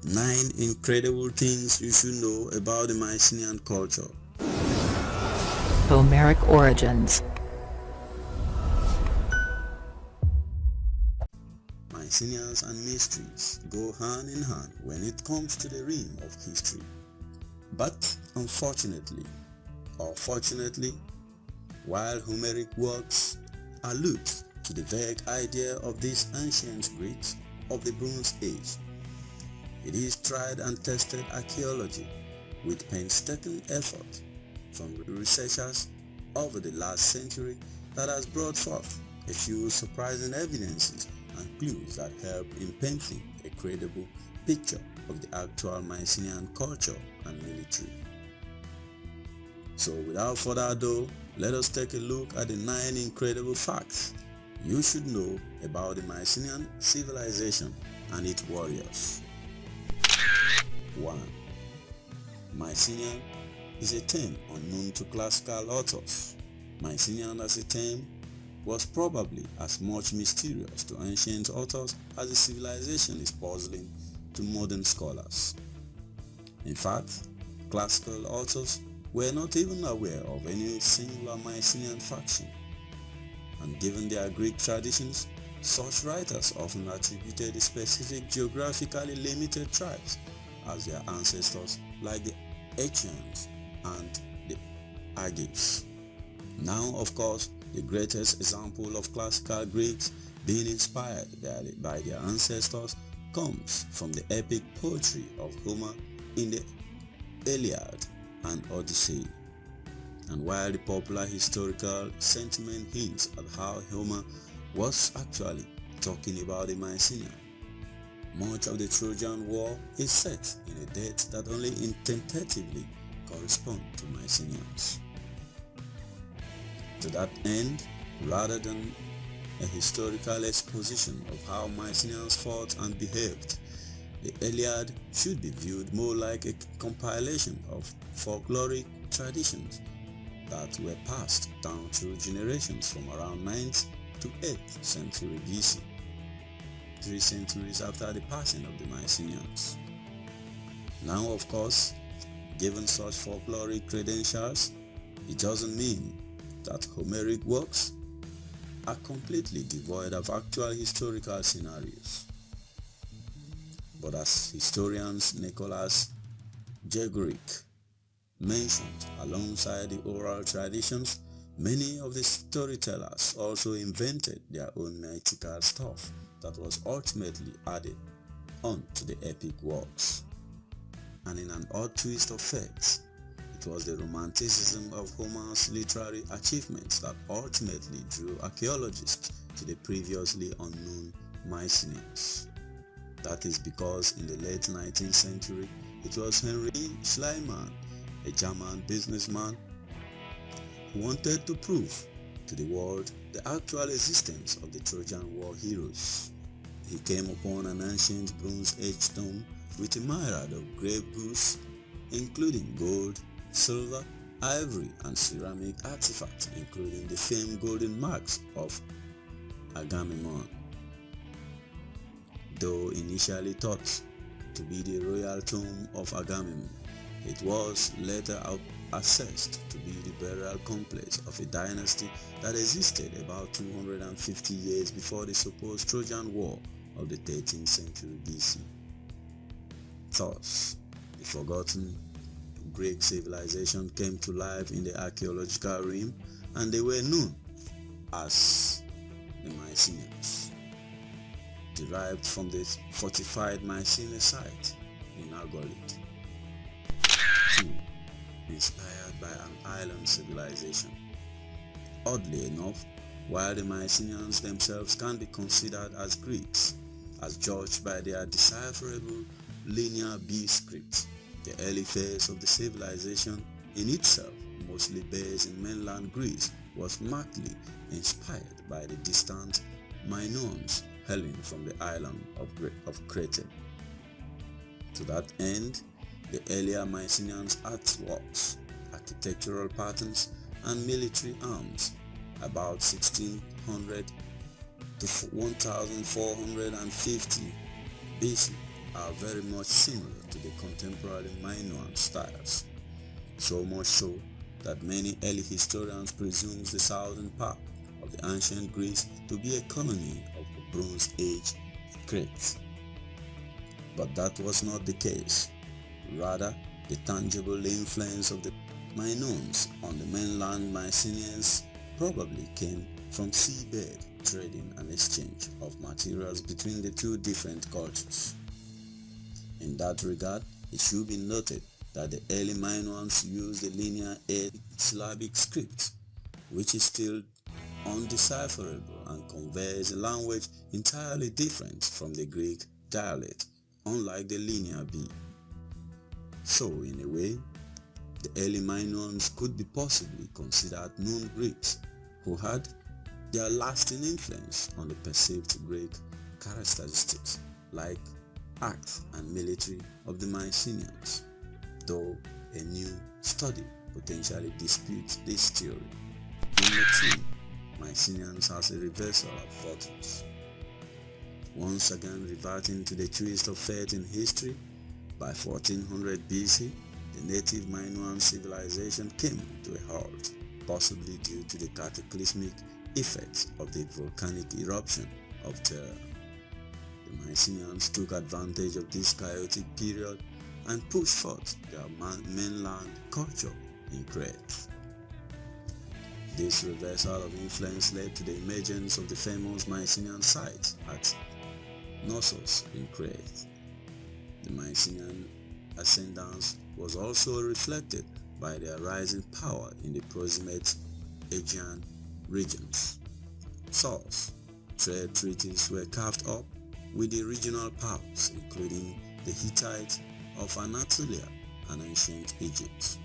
9 incredible things you should know about the Mycenaean culture. Homeric origins. Mycenaeans and mysteries go hand in hand when it comes to the realm of history. But unfortunately, or fortunately, while Homeric works allude to the vague idea of these ancient Greeks of the Bronze Age, it is tried and tested archaeology with painstaking effort from researchers over the last century that has brought forth a few surprising evidences and clues that help in painting a credible picture of the actual Mycenaean culture and military. So without further ado, let us take a look at the 9 incredible facts you should know about the Mycenaean civilization and its warriors. 1. Mycenaean is a term unknown to classical authors. Mycenaean as a term was probably as much mysterious to ancient authors as the civilization is puzzling to modern scholars. In fact, classical authors were not even aware of any singular Mycenaean faction, and given their Greek traditions, such writers often attributed the specific geographically limited tribes as their ancestors, like the Achaeans and the Argives. Now, of course, the greatest example of classical Greeks being inspired by their ancestors comes from the epic poetry of Homer in the Iliad and Odyssey. And while the popular historical sentiment hints at how Homer was actually talking about the Mycenaean, much of the Trojan War is set in a date that only tentatively corresponds to Mycenaeans. To that end, rather than a historical exposition of how Mycenaeans fought and behaved, the Iliad should be viewed more like a compilation of folkloric traditions that were passed down through generations from around 9th to 8th century BC, 3 centuries after the passing of the Mycenaeans. Now, of course, given such folkloric credentials, it doesn't mean that Homeric works are completely devoid of actual historical scenarios. But as historians Nicholas Jegoric mentioned, alongside the oral traditions, many of the storytellers also invented their own mythical stuff that was ultimately added on to the epic works. And in an odd twist of fate, it was the romanticism of Homer's literary achievements that ultimately drew archaeologists to the previously unknown Mycenaeans. That is because in the late 19th century, it was Henry Schliemann, a German businessman, who wanted to prove to the world the actual existence of the Trojan War heroes. He came upon an ancient Bronze Age tomb with a myriad of grave goods, including gold, silver, ivory, and ceramic artifacts, including the famed golden marks of Agamemnon. Though initially thought to be the royal tomb of Agamemnon, it was later assessed to be the burial complex of a dynasty that existed about 250 years before the supposed Trojan War of the 13th century BC. Thus, the forgotten Greek civilization came to life in the archaeological realm, and they were known as the Mycenaeans, derived from the fortified Mycenaean site in Argolid. 2. Inspired by an island civilization. Oddly enough, while the Mycenaeans themselves can be considered as Greeks, as judged by their decipherable linear B script, the early phase of the civilization in itself, mostly based in mainland Greece, was markedly inspired by the distant Minoans hailing from the island of Crete. To that end, the earlier Mycenaeans' artworks, architectural patterns, and military arms about 1600 to 1450 BC are very much similar to the contemporary Minoan styles, so much so that many early historians presume the southern part of the ancient Greece to be a colony of the Bronze Age Crete. But that was not the case. Rather, the tangible influence of the Minoans on the mainland Mycenaeans probably came from seabed trading and exchange of materials between the two different cultures. In that regard, it should be noted that the early Minoans used the linear Syllabic script, which is still undecipherable and conveys a language entirely different from the Greek dialect, unlike the linear B. So, in a way, the early Minoans could be possibly considered known Greeks who had their lasting influence on the perceived Greek characteristics like acts and military of the Mycenaeans, though a new study potentially disputes this theory. Number 2. Mycenaeans as a reversal of fortunes. Once again reverting to the twist of fate in history, by 1400 BC, the native Minoan civilization came to a halt, possibly due to the cataclysmic effects of the volcanic eruption of Terra. The Mycenaeans took advantage of this chaotic period and pushed forth their mainland culture in Crete. This reversal of influence led to the emergence of the famous Mycenaean site at Knossos in Crete. The Mycenaean ascendance was also reflected by their rising power in the proximate Aegean regions. Source: trade treaties were carved up with the regional powers, including the Hittites of Anatolia and ancient Egypt.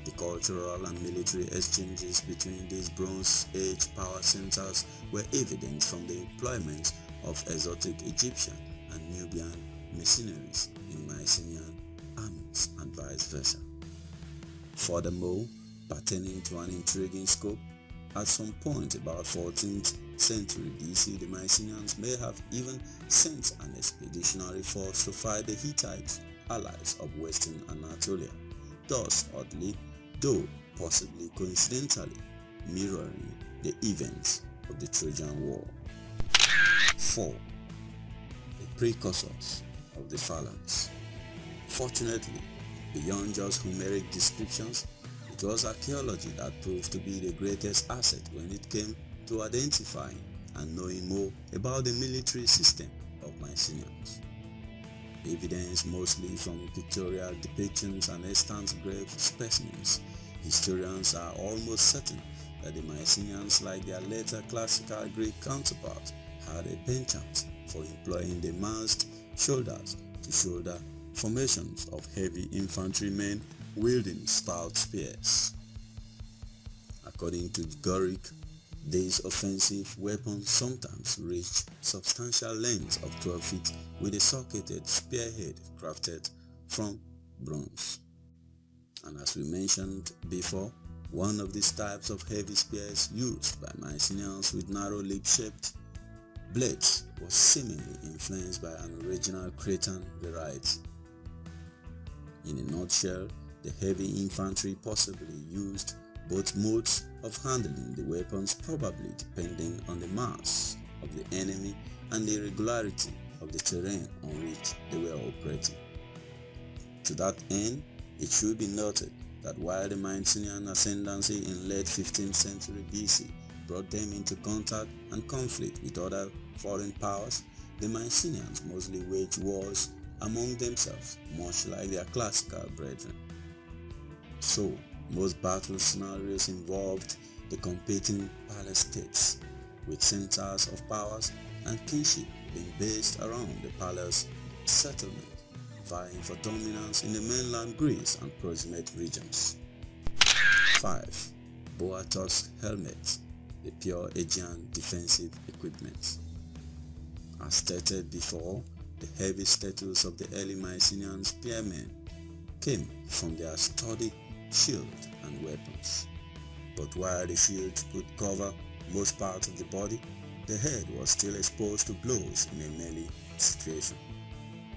The cultural and military exchanges between these Bronze Age power centers were evident from the employment of exotic Egyptian and Nubian mercenaries in Mycenaean armies and vice versa. Furthermore, pertaining to an intriguing scope, at some point about 14th century BC, the Mycenaeans may have even sent an expeditionary force to fight the Hittite allies of Western Anatolia, thus oddly, though possibly coincidentally, mirroring the events of the Trojan War. 4. The precursors of the phalanx. Fortunately, beyond just Homeric descriptions, it was archaeology that proved to be the greatest asset when it came to identifying and knowing more about the military system of Mycenaeans. Evidence mostly from pictorial depictions and extant grave specimens, historians are almost certain that the Mycenaeans, like their later classical Greek counterparts, had a penchant for employing the massed shoulder-to-shoulder formations of heavy infantrymen wielding stout spears. According to Gorick, these offensive weapons sometimes reached substantial lengths of 12 feet with a socketed spearhead crafted from bronze. And as we mentioned before, one of these types of heavy spears used by Mycenaeans with narrow lip-shaped blades was seemingly influenced by an original Cretan variety. In a nutshell, the heavy infantry possibly used both modes of handling the weapons, probably depending on the mass of the enemy and the irregularity of the terrain on which they were operating. To that end, it should be noted that while the Mycenaean ascendancy in late 15th century BC brought them into contact and conflict with other foreign powers, the Mycenaeans mostly waged wars among themselves, much like their classical brethren. So, most battle scenarios involved the competing palace states, with centers of powers and kinship being based around the palace settlement, vying for dominance in the mainland Greece and proximate regions. 5. Boa-tusk helmets, the pure Aegean defensive equipment. As stated before, the heavy status of the early Mycenaean spearmen came from their sturdy shield and weapons. But while the shield could cover most parts of the body, the head was still exposed to blows in a melee situation.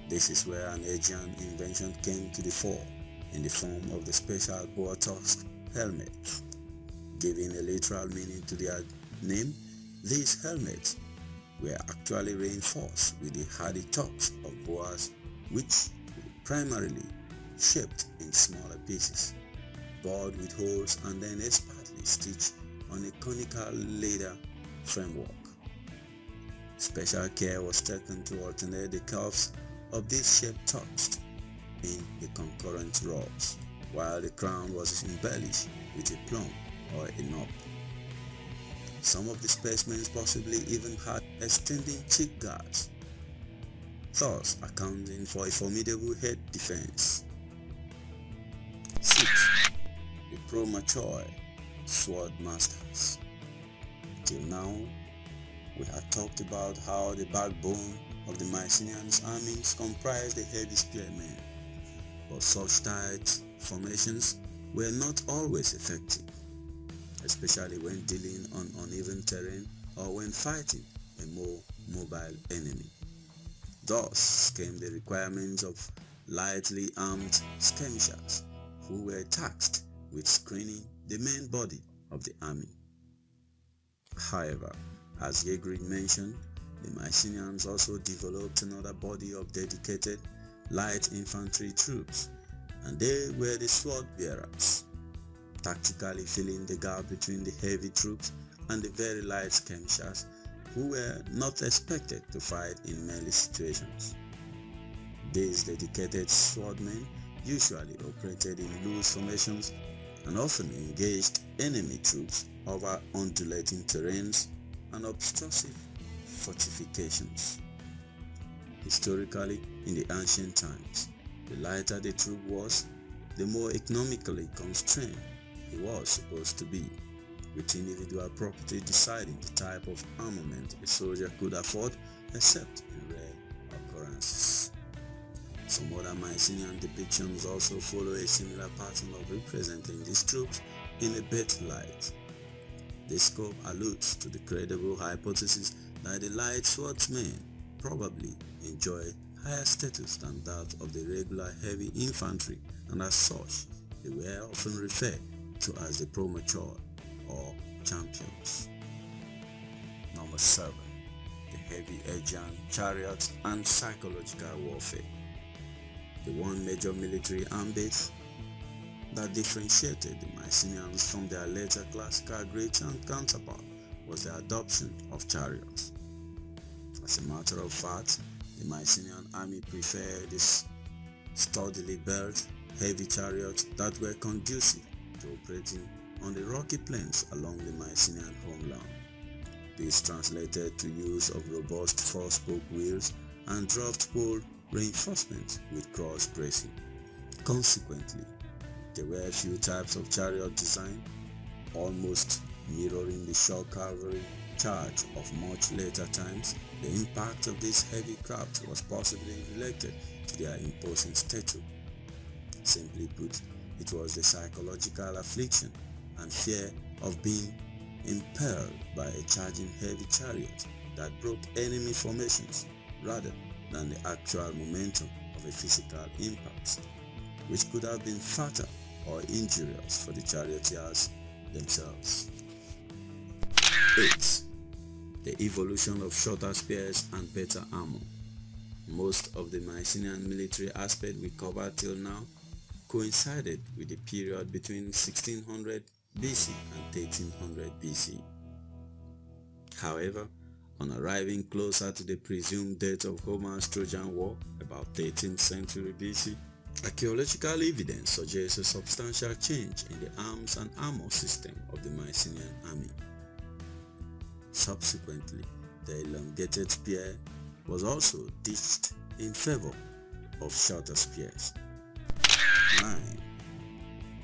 This is where an Aegean invention came to the fore in the form of the special boar tusk helmet. Giving a literal meaning to their name, these helmets were actually reinforced with the hardy tusks of boars, which were primarily shaped in smaller pieces, bored with holes and then expertly stitched on a conical leather framework. Special care was taken to alternate the curves of these shaped tusks in the concurrent rows, while the crown was embellished with a plume or a knob. Some of the specimens possibly even had extending cheek guards, thus accounting for a formidable head defense. 6. The Premature Sword Masters. Till now, we have talked about how the backbone of the Mycenaean armies comprised the heavy spearmen, but such tight formations were not always effective, especially when dealing on uneven terrain or when fighting a more mobile enemy. Thus came the requirements of lightly armed skirmishers who were tasked with screening the main body of the army. However, as Yegrin mentioned, the Mycenaeans also developed another body of dedicated light infantry troops, and they were the sword bearers, tactically filling the gap between the heavy troops and the very light skirmishers who were not expected to fight in melee situations. These dedicated swordmen usually operated in loose formations and often engaged enemy troops over undulating terrains and obstructive fortifications. Historically, in the ancient times, the lighter the troop was, the more economically constrained it was supposed to be, with individual property deciding the type of armament a soldier could afford, except in rare occurrences. Some other Mycenaean depictions also follow a similar pattern of representing these troops in a better light. This scope alludes to the credible hypothesis that the light swordsmen probably enjoy higher status than that of the regular heavy infantry, and as such, they were often referred to as the premature or champions. Number 7. The heavy Aegean chariots and psychological warfare. The one major military ambit that differentiated the Mycenaeans from their later classical Greeks and counterpart was the adoption of chariots. As a matter of fact, the Mycenaean army preferred these sturdily built, heavy chariots that were conducive to operating on the rocky plains along the Mycenaean homeland. This translated to use of robust four-spoke wheels and draft pole reinforcement with cross bracing. Consequently, there were a few types of chariot design, almost mirroring the shock cavalry charge of much later times. The impact of this heavy craft was possibly related to their imposing stature. Simply put, it was the psychological affliction and fear of being impelled by a charging heavy chariot that broke enemy formations rather than the actual momentum of a physical impact, which could have been fatal or injurious for the charioteers themselves. 8. The evolution of shorter spears and better armor. Most of the Mycenaean military aspect we covered till now coincided with the period between 1600 BC and 1300 BC. However, on arriving closer to the presumed date of Homer's Trojan War, about 13th century BC, archaeological evidence suggests a substantial change in the arms and armor system of the Mycenaean army. Subsequently, the elongated spear was also ditched in favor of shorter spears. 9.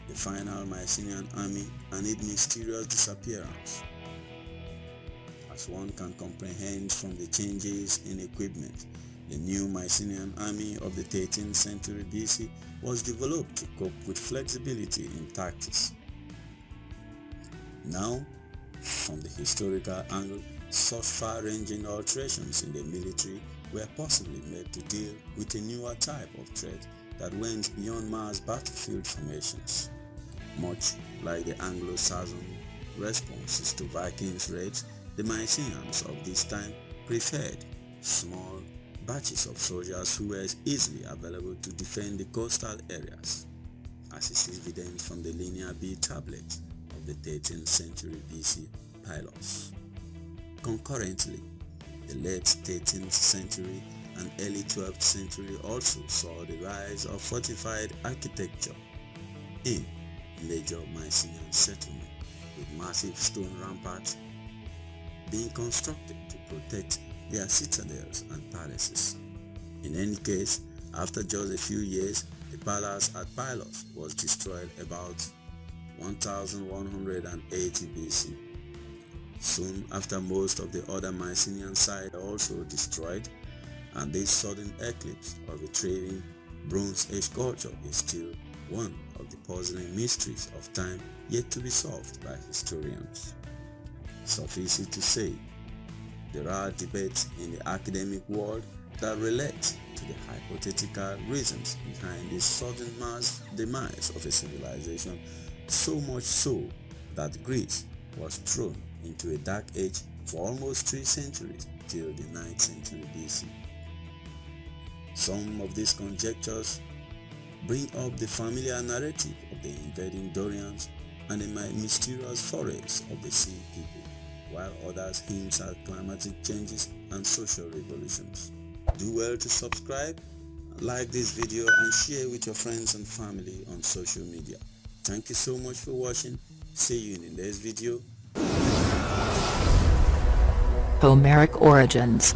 The final Mycenaean army and its mysterious disappearance. As one can comprehend from the changes in equipment, the new Mycenaean army of the 13th century BC was developed to cope with flexibility in tactics. Now, from the historical angle, such far-ranging alterations in the military were possibly made to deal with a newer type of threat that went beyond mass battlefield formations. Much like the Anglo-Saxon responses to Vikings raids, the Mycenaeans of this time preferred small batches of soldiers who were easily available to defend the coastal areas, as is evident from the Linear B tablet of the 13th century BC Pylos. Concurrently, the late 13th century and early 12th century also saw the rise of fortified architecture in major Mycenaean settlements, with massive stone ramparts being constructed to protect their citadels and palaces. In any case, after just a few years, the palace at Pylos was destroyed about 1180 BC. Soon after, most of the other Mycenaean sites were also destroyed, and this sudden eclipse of a thriving Bronze Age culture is still one of the puzzling mysteries of time yet to be solved by historians. Suffice it to say, there are debates in the academic world that relate to the hypothetical reasons behind this sudden mass demise of a civilization, so much so that Greece was thrown into a dark age for almost 3 centuries till the 9th century BC. Some of these conjectures bring up the familiar narrative of the invading Dorians and the mysterious forays of the sea people, while others hint at climatic changes and social revolutions. Do well to subscribe, like this video, and share with your friends and family on social media. Thank you so much for watching. See you in the next video. Homeric origins.